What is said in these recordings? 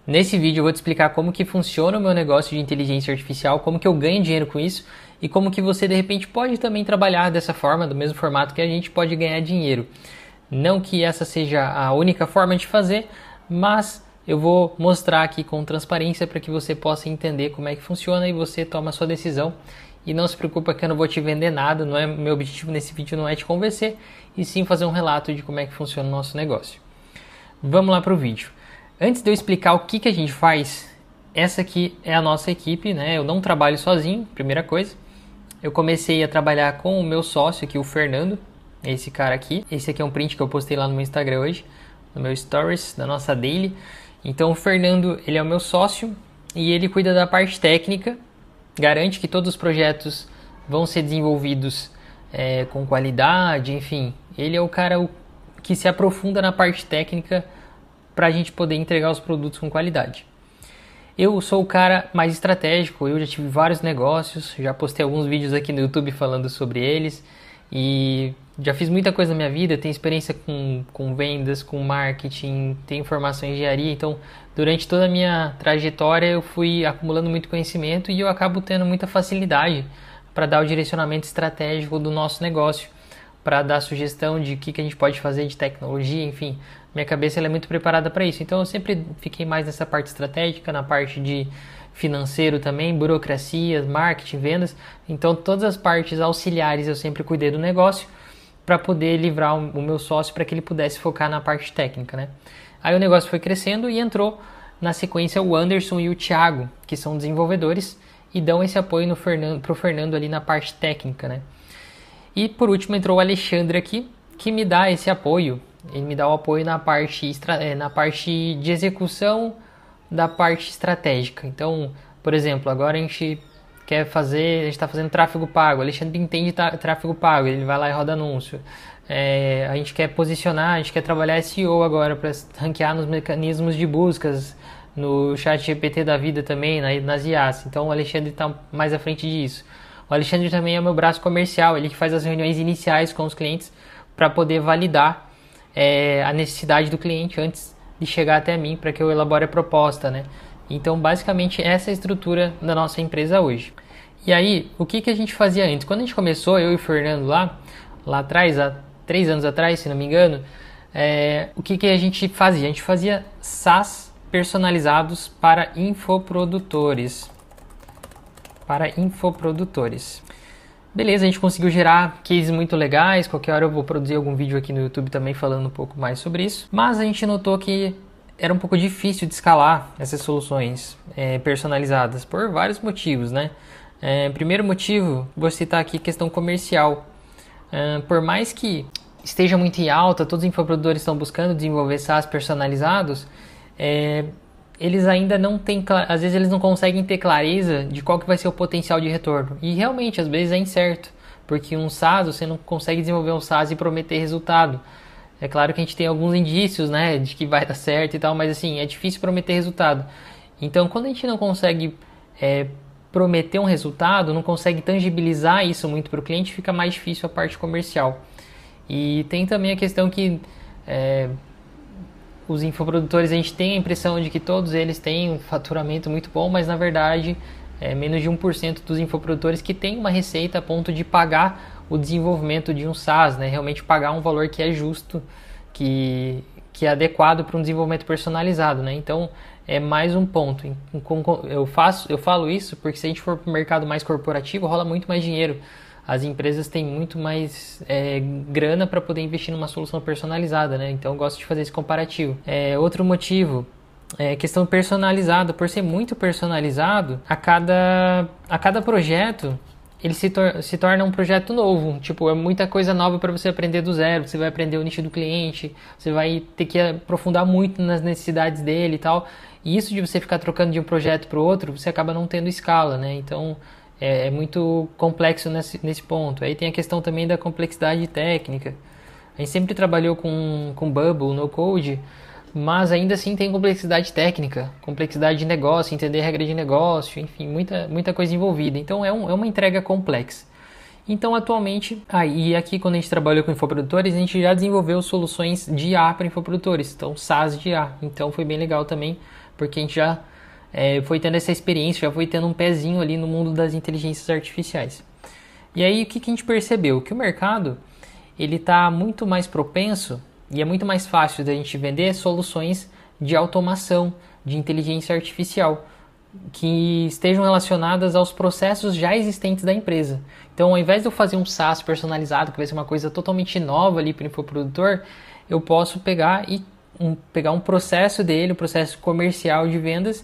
Nesse vídeo eu vou te explicar como que funciona o meu negócio de inteligência artificial, como que eu ganho dinheiro com isso e como que você de repente pode também trabalhar dessa forma, do mesmo formato que a gente pode ganhar dinheiro. Não que essa seja a única forma de fazer, mas eu vou mostrar aqui com transparência para que você possa entender como é que funciona e você toma a sua decisão. E não se preocupa que eu não vou te vender nada, não é, meu objetivo nesse vídeo não é te convencer, e sim fazer um relato de como é que funciona o nosso negócio. Vamos lá para o vídeo. Antes de eu explicar o que a gente faz, essa aqui é a nossa equipe, né? Eu não trabalho sozinho, primeira coisa. Eu comecei a trabalhar com o meu sócio aqui, o Fernando, esse cara aqui. Esse aqui é um print que eu postei lá no meu Instagram hoje, no meu Stories, da nossa Daily. Então o Fernando, ele é o meu sócio e ele cuida da parte técnica, garante que todos os projetos vão ser desenvolvidos com qualidade, enfim. Ele é o cara que se aprofunda na parte técnica para a gente poder entregar os produtos com qualidade. Eu sou o cara mais estratégico, eu já tive vários negócios, já postei alguns vídeos aqui no YouTube falando sobre eles e já fiz muita coisa na minha vida, tenho experiência com vendas, com marketing, tenho formação em engenharia, então durante toda a minha trajetória eu fui acumulando muito conhecimento e eu acabo tendo muita facilidade para dar o direcionamento estratégico do nosso negócio, para dar sugestão de o que a gente pode fazer de tecnologia, enfim, minha cabeça ela é muito preparada para isso, então eu sempre fiquei mais nessa parte estratégica, na parte de financeiro também, burocracia, marketing, vendas, então todas as partes auxiliares eu sempre cuidei do negócio para poder livrar o meu sócio para que ele pudesse focar na parte técnica, né? Aí o negócio foi crescendo e entrou na sequência o Anderson e o Thiago, que são desenvolvedores e dão esse apoio pro Fernando ali na parte técnica, né? E por último entrou o Alexandre aqui, que me dá esse apoio. Ele me dá o apoio na parte de execução da parte estratégica. Então, por exemplo, agora a gente está fazendo tráfego pago. O Alexandre entende tráfego pago, ele vai lá e roda anúncio. A gente quer posicionar, a gente quer trabalhar SEO agora para ranquear nos mecanismos de buscas, no chat GPT da vida também, nas IAs. Então o Alexandre está mais à frente disso. O Alexandre também é o meu braço comercial, ele que faz as reuniões iniciais com os clientes para poder validar a necessidade do cliente antes de chegar até mim para que eu elabore a proposta, né? Então, basicamente, essa é a estrutura da nossa empresa hoje. E aí, o que a gente fazia antes? Quando a gente começou, eu e o Fernando lá atrás, há 3 anos atrás, se não me engano, o que a gente fazia? A gente fazia SaaS personalizados para infoprodutores. Beleza, a gente conseguiu gerar cases muito legais, qualquer hora eu vou produzir algum vídeo aqui no YouTube também falando um pouco mais sobre isso. Mas a gente notou que era um pouco difícil de escalar essas soluções personalizadas, por vários motivos, né? Primeiro motivo, vou citar aqui questão comercial. Por mais que esteja muito em alta, todos os infoprodutores estão buscando desenvolver SaaS personalizados, eles ainda não têm, às vezes eles não conseguem ter clareza de qual que vai ser o potencial de retorno. E realmente, às vezes é incerto, porque um SaaS, você não consegue desenvolver um SaaS e prometer resultado. É claro que a gente tem alguns indícios, né, de que vai dar certo e tal, mas assim, é difícil prometer resultado. Então, quando a gente não consegue prometer um resultado, não consegue tangibilizar isso muito para o cliente, fica mais difícil a parte comercial. E tem também a questão que os infoprodutores, a gente tem a impressão de que todos eles têm um faturamento muito bom, mas na verdade é menos de 1% dos infoprodutores que tem uma receita a ponto de pagar o desenvolvimento de um SaaS, né? Realmente pagar um valor que é justo, que é adequado para um desenvolvimento personalizado, né? Então é mais um ponto. Eu falo isso porque se a gente for para o mercado mais corporativo, rola muito mais dinheiro. As empresas têm muito mais grana para poder investir numa solução personalizada, né? Então eu gosto de fazer esse comparativo. Outro motivo questão personalizada. Por ser muito personalizado, a cada projeto ele se torna um projeto novo. Tipo, é muita coisa nova para você aprender do zero. Você vai aprender o nicho do cliente, você vai ter que aprofundar muito nas necessidades dele e tal. E isso de você ficar trocando de um projeto para o outro, você acaba não tendo escala, né? Então é muito complexo nesse ponto. Aí tem a questão também da complexidade técnica. A gente sempre trabalhou com Bubble, no Code, mas ainda assim tem complexidade técnica, complexidade de negócio, entender regra de negócio, enfim, muita coisa envolvida. Então é uma entrega complexa. Então, atualmente, e aqui quando a gente trabalhou com infoprodutores, a gente já desenvolveu soluções de IA para infoprodutores, então SaaS de IA. Então foi bem legal também, porque a gente já foi tendo essa experiência, já foi tendo um pezinho ali no mundo das inteligências artificiais. E aí, o que a gente percebeu? Que o mercado ele está muito mais propenso e é muito mais fácil da gente vender soluções de automação, de inteligência artificial, que estejam relacionadas aos processos já existentes da empresa. Então, ao invés de eu fazer um SaaS personalizado, que vai ser uma coisa totalmente nova ali para o infoprodutor, eu posso pegar um processo dele, um processo comercial de vendas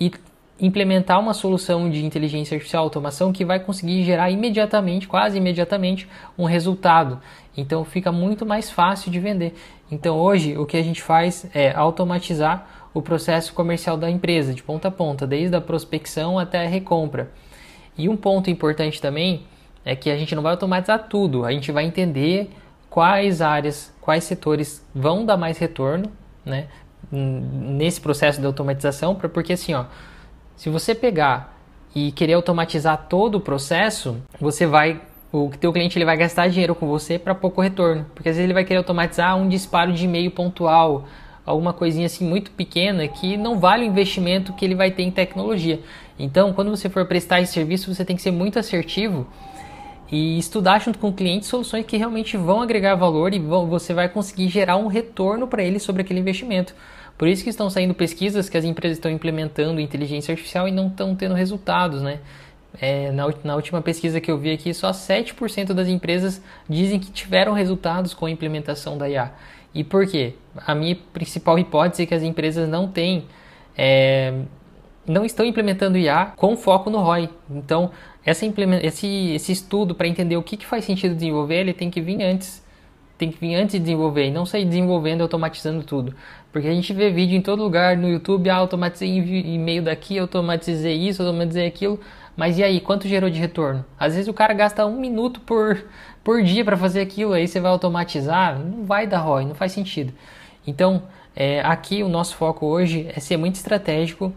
e implementar uma solução de inteligência artificial, automação, que vai conseguir gerar imediatamente, quase imediatamente, um resultado. Então fica muito mais fácil de vender. Então hoje o que a gente faz é automatizar o processo comercial da empresa, de ponta a ponta, desde a prospecção até a recompra. E um ponto importante também é que a gente não vai automatizar tudo, a gente vai entender quais áreas, quais setores vão dar mais retorno, né, nesse processo de automatização, porque assim, se você pegar e querer automatizar todo o processo, o teu cliente ele vai gastar dinheiro com você para pouco retorno, porque às vezes ele vai querer automatizar um disparo de e-mail pontual, alguma coisinha assim muito pequena que não vale o investimento que ele vai ter em tecnologia. Então, quando você for prestar esse serviço, você tem que ser muito assertivo e estudar junto com o cliente soluções que realmente vão agregar valor e você vai conseguir gerar um retorno para ele sobre aquele investimento. Por isso que estão saindo pesquisas que as empresas estão implementando inteligência artificial e não estão tendo resultados, né? Na última pesquisa que eu vi aqui, só 7% das empresas dizem que tiveram resultados com a implementação da IA. E por quê? A minha principal hipótese é que as empresas não estão implementando IA com foco no ROI. Então, esse estudo para entender o que faz sentido desenvolver, ele tem que vir antes. Tem que vir antes de desenvolver e não sair desenvolvendo e automatizando tudo. Porque a gente vê vídeo em todo lugar, no YouTube, automatizei e-mail daqui, automatizei isso, automatizei aquilo. Mas e aí, quanto gerou de retorno? Às vezes o cara gasta 1 minuto por dia para fazer aquilo, aí você vai automatizar, não vai dar ROI, não faz sentido. Então, aqui o nosso foco hoje é ser muito estratégico,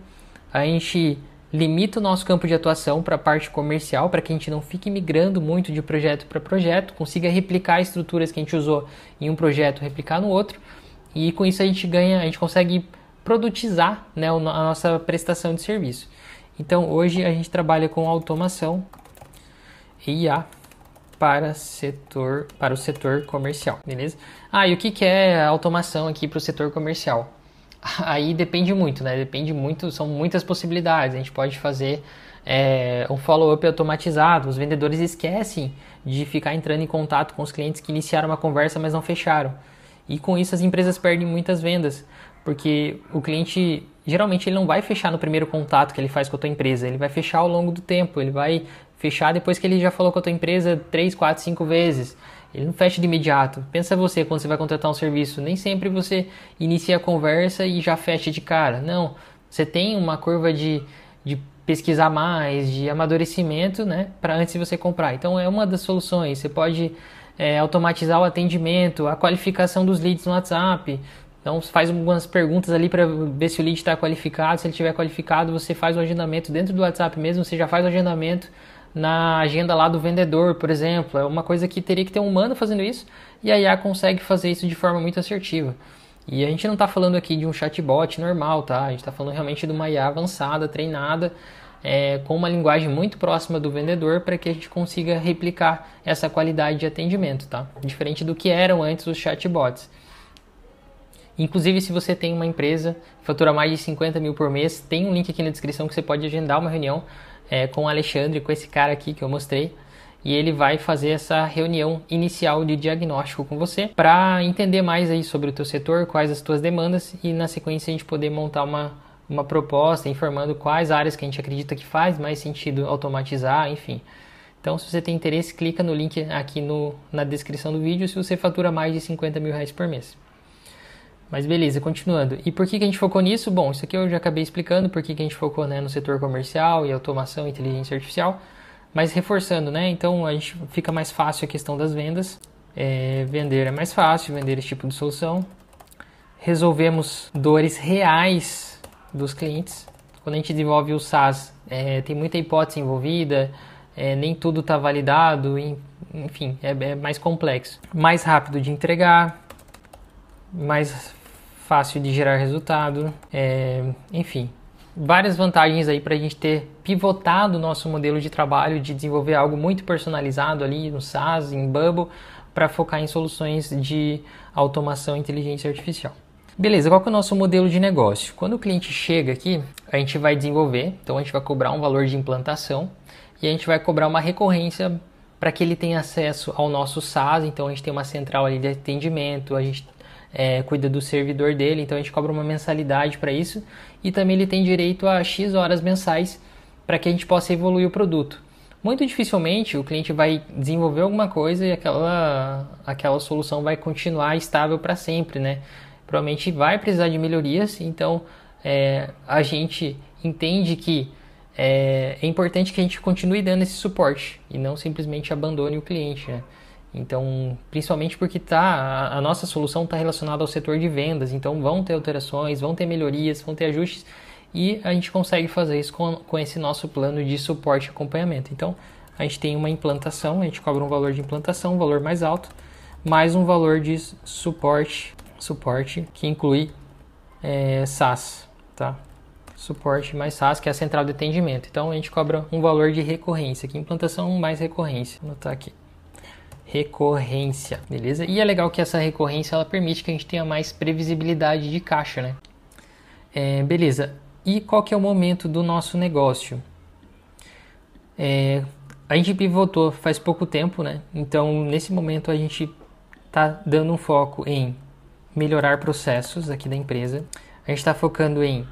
a gente limita o nosso campo de atuação para a parte comercial, para que a gente não fique migrando muito de projeto para projeto, consiga replicar estruturas que a gente usou em um projeto, replicar no outro, e com isso a gente consegue produtizar, né, a nossa prestação de serviço. Então hoje a gente trabalha com automação e IA para o setor comercial, beleza? E o que é automação aqui para o setor comercial? Aí depende muito, né? São muitas possibilidades. A gente pode fazer um follow-up automatizado. Os vendedores esquecem de ficar entrando em contato com os clientes que iniciaram uma conversa, mas não fecharam. E com isso as empresas perdem muitas vendas, porque o cliente, geralmente, ele não vai fechar no primeiro contato que ele faz com a tua empresa. Ele vai fechar ao longo do tempo. Ele vai fechar depois que ele já falou com a tua empresa 3, 4, 5 vezes. Ele não fecha de imediato. Pensa você, quando você vai contratar um serviço, nem sempre você inicia a conversa e já fecha de cara. Não, você tem uma curva de pesquisar mais, de amadurecimento, né, para antes de você comprar. Então é uma das soluções. Você pode automatizar o atendimento, a qualificação dos leads no WhatsApp. Então você faz algumas perguntas ali para ver se o lead está qualificado. Se ele estiver qualificado, você faz o agendamento dentro do WhatsApp mesmo. Você já faz o agendamento na agenda lá do vendedor, por exemplo. É uma coisa que teria que ter um humano fazendo isso, e a IA consegue fazer isso de forma muito assertiva. E a gente não está falando aqui de um chatbot normal, tá? A gente está falando realmente de uma IA avançada, treinada, com uma linguagem muito próxima do vendedor, para que a gente consiga replicar essa qualidade de atendimento, tá? Diferente do que eram antes os chatbots. Inclusive, se você tem uma empresa que fatura mais de 50 mil por mês, tem um link aqui na descrição que você pode agendar uma reunião com o Alexandre, com esse cara aqui que eu mostrei, e ele vai fazer essa reunião inicial de diagnóstico com você para entender mais aí sobre o teu setor, quais as tuas demandas, e na sequência a gente poder montar uma proposta informando quais áreas que a gente acredita que faz mais sentido automatizar, enfim. Então, se você tem interesse, clica no link aqui na descrição do vídeo se você fatura mais de 50 mil reais por mês. Mas beleza, continuando. E por que a gente focou nisso? Bom, isso aqui eu já acabei explicando por que a gente focou, né, no setor comercial e automação e inteligência artificial. Mas reforçando, né? Então a gente fica mais fácil a questão das vendas. Vender é mais fácil, vender esse tipo de solução. Resolvemos dores reais dos clientes. Quando a gente desenvolve o SaaS, tem muita hipótese envolvida, nem tudo está validado, enfim, é mais complexo. Mais rápido de entregar, mais fácil de gerar resultado, enfim, várias vantagens aí para a gente ter pivotado o nosso modelo de trabalho, de desenvolver algo muito personalizado ali no SaaS, em Bubble, para focar em soluções de automação e inteligência artificial. Beleza, qual que é o nosso modelo de negócio? Quando o cliente chega aqui, a gente vai desenvolver, então a gente vai cobrar um valor de implantação e a gente vai cobrar uma recorrência para que ele tenha acesso ao nosso SaaS, então a gente tem uma central ali de atendimento, a gente cuida do servidor dele, então a gente cobra uma mensalidade para isso e também ele tem direito a X horas mensais para que a gente possa evoluir o produto. Muito dificilmente o cliente vai desenvolver alguma coisa e aquela solução vai continuar estável para sempre, né? Provavelmente vai precisar de melhorias, então a gente entende que é importante que a gente continue dando esse suporte e não simplesmente abandone o cliente, né? Então, principalmente porque a nossa solução está relacionada ao setor de vendas, então vão ter alterações, vão ter melhorias, vão ter ajustes e a gente consegue fazer isso com esse nosso plano de suporte e acompanhamento. Então, a gente tem uma implantação, a gente cobra um valor de implantação, um valor mais alto, mais um valor de suporte que inclui SaaS, tá? Suporte mais SaaS, que é a central de atendimento. Então, a gente cobra um valor de recorrência, aqui implantação mais recorrência. Vou anotar aqui. Recorrência, beleza? E é legal que essa recorrência ela permite que a gente tenha mais previsibilidade de caixa, né? Beleza. E qual que é o momento do nosso negócio? A gente pivotou faz pouco tempo, né? Então, nesse momento a gente está dando um foco em melhorar processos aqui da empresa. A gente está focando em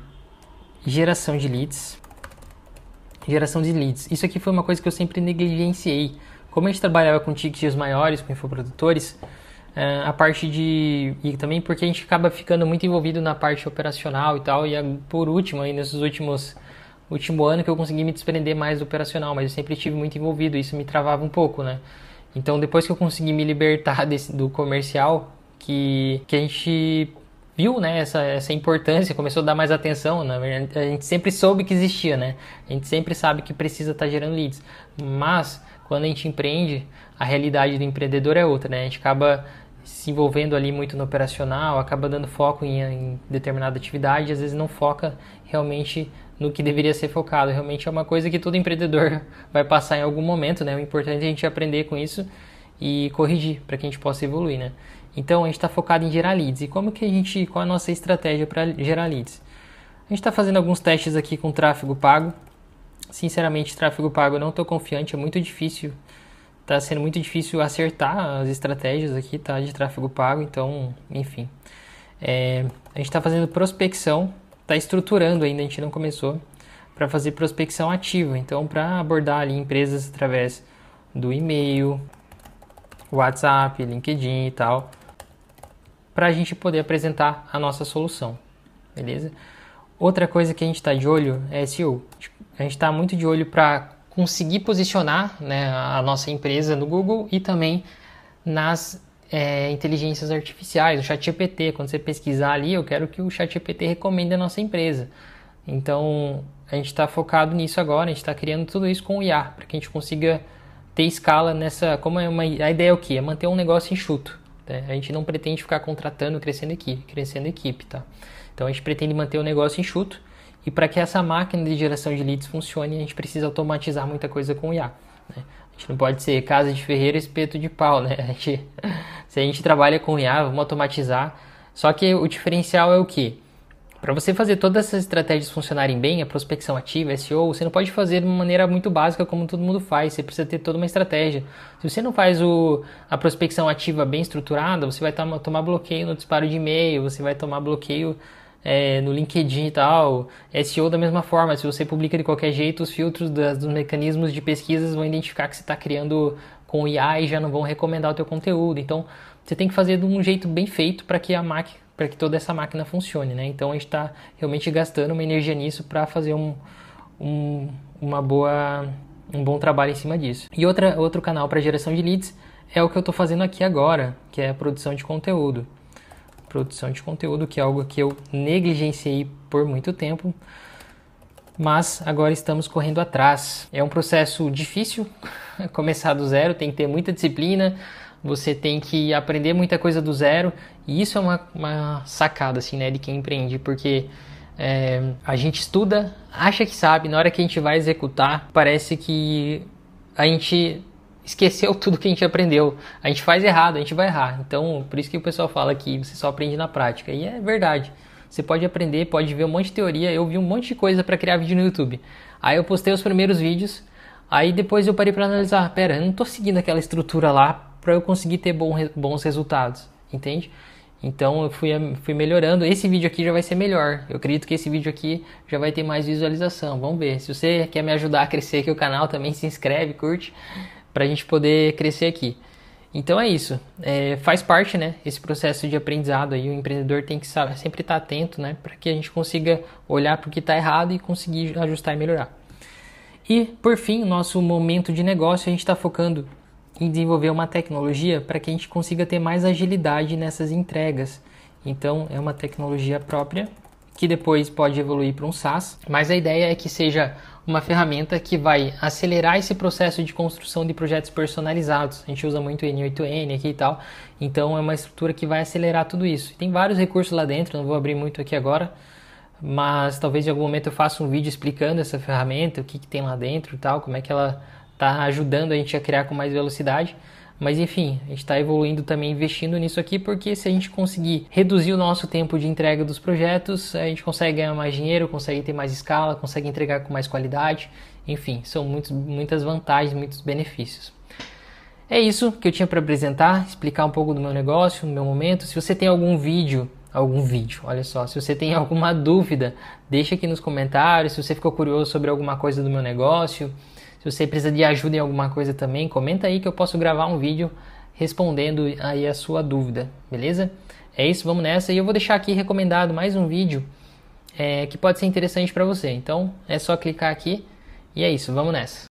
geração de leads. Isso aqui foi uma coisa que eu sempre negligenciei. Como a gente trabalhava com tickets maiores, com infoprodutores, a parte e também porque a gente acaba ficando muito envolvido na parte operacional e tal, e por último, aí nesses último ano que eu consegui me desprender mais do operacional, mas eu sempre estive muito envolvido, isso me travava um pouco, né? Então depois que eu consegui me libertar do comercial, que a gente viu, né, essa importância, começou a dar mais atenção, né? A gente sempre soube que existia, né? A gente sempre sabe que precisa estar gerando leads, mas quando a gente empreende, a realidade do empreendedor é outra, né? A gente acaba se envolvendo ali muito no operacional, acaba dando foco em determinada atividade, às vezes não foca realmente no que deveria ser focado. Realmente é uma coisa que todo empreendedor vai passar em algum momento, né? O importante é a gente aprender com isso e corrigir para que a gente possa evoluir, né? Então a gente está focado em gerar leads. E qual é a nossa estratégia para gerar leads? A gente está fazendo alguns testes aqui com tráfego pago. Sinceramente, tráfego pago eu não estou confiante, é muito difícil, está sendo muito difícil acertar as estratégias aqui, tá, de tráfego pago, então, enfim. A gente está fazendo prospecção, está estruturando ainda, a gente não começou, para fazer prospecção ativa, então para abordar ali empresas através do e-mail, WhatsApp, LinkedIn e tal, para a gente poder apresentar a nossa solução, beleza? Outra coisa que a gente está de olho é SEO. A gente está muito de olho para conseguir posicionar, né, a nossa empresa no Google e também nas inteligências artificiais, o ChatGPT. Quando você pesquisar ali, eu quero que o ChatGPT recomende a nossa empresa. Então, a gente está focado nisso agora, a gente está criando tudo isso com o IA, para que a gente consiga ter escala nessa... a ideia é o quê? É manter um negócio enxuto. Né? A gente não pretende ficar contratando, crescendo equipe, tá? Então a gente pretende manter o negócio enxuto e para que essa máquina de geração de leads funcione, a gente precisa automatizar muita coisa com o IA. Né? A gente não pode ser casa de ferreiro e espeto de pau, né? Se a gente trabalha com o IA, vamos automatizar. Só que o diferencial é o quê? Para você fazer todas essas estratégias funcionarem bem, a prospecção ativa, SEO, você não pode fazer de uma maneira muito básica como todo mundo faz, você precisa ter toda uma estratégia. Se você não faz a prospecção ativa bem estruturada, você vai tomar bloqueio no disparo de e-mail, você vai tomar bloqueio no LinkedIn e tal. SEO da mesma forma, se você publica de qualquer jeito, os filtros dos mecanismos de pesquisas vão identificar que você está criando com IA e já não vão recomendar o teu conteúdo. Então, você tem que fazer de um jeito bem feito para que toda essa máquina funcione, né? Então, a gente está realmente gastando uma energia nisso para fazer um bom trabalho em cima disso. E outro canal para geração de leads é o que eu estou fazendo aqui agora, que é a produção de conteúdo. Produção de conteúdo, que é algo que eu negligenciei por muito tempo. mas agora estamos correndo atrás. É um processo difícil, começar do zero, tem que ter muita disciplina, você tem que aprender muita coisa do zero, e isso é uma sacada assim, né, de quem empreende, porque a gente estuda, acha que sabe, na hora que a gente vai executar, parece que a gente esqueceu tudo que a gente aprendeu. A gente faz errado, a gente vai errar. Então, por isso que o pessoal fala que você só aprende na prática. E é verdade. Você pode aprender, pode ver um monte de teoria. Eu vi um monte de coisa para criar vídeo no YouTube. Aí eu postei os primeiros vídeos, aí depois eu parei para analisar. Pera, eu não estou seguindo aquela estrutura lá para eu conseguir ter bons resultados, entende? Então eu fui melhorando. Esse vídeo aqui já vai ser melhor. Eu acredito que esse vídeo aqui já vai ter mais visualização. Vamos ver. Se você quer me ajudar a crescer aqui o canal, também se inscreve, curte, para a gente poder crescer aqui. Então é isso. Faz parte, né? Esse processo de aprendizado aí. O empreendedor tem que sempre estar atento, né? Para que a gente consiga olhar para o que está errado e conseguir ajustar e melhorar. E por fim, o nosso momento de negócio, a gente está focando em desenvolver uma tecnologia para que a gente consiga ter mais agilidade nessas entregas. Então é uma tecnologia própria que depois pode evoluir para um SaaS, mas a ideia é que seja uma ferramenta que vai acelerar esse processo de construção de projetos personalizados. A gente usa muito N8N aqui e tal, então é uma estrutura que vai acelerar tudo isso. Tem vários recursos lá dentro, não vou abrir muito aqui agora, mas talvez em algum momento eu faça um vídeo explicando essa ferramenta, o que tem lá dentro e tal, como é que ela está ajudando a gente a criar com mais velocidade. Mas enfim, a gente está evoluindo também, investindo nisso aqui, porque se a gente conseguir reduzir o nosso tempo de entrega dos projetos, a gente consegue ganhar mais dinheiro, consegue ter mais escala, consegue entregar com mais qualidade. Enfim, são muitas vantagens, muitos benefícios. É isso que eu tinha para apresentar, explicar um pouco do meu negócio, do meu momento. Se você tem algum vídeo, olha só, se você tem alguma dúvida, deixa aqui nos comentários. Se você ficou curioso sobre alguma coisa do meu negócio, se você precisa de ajuda em alguma coisa também, comenta aí que eu posso gravar um vídeo respondendo aí a sua dúvida, beleza? É isso, vamos nessa. E eu vou deixar aqui recomendado mais um vídeo que pode ser interessante para você. Então é só clicar aqui e é isso, vamos nessa.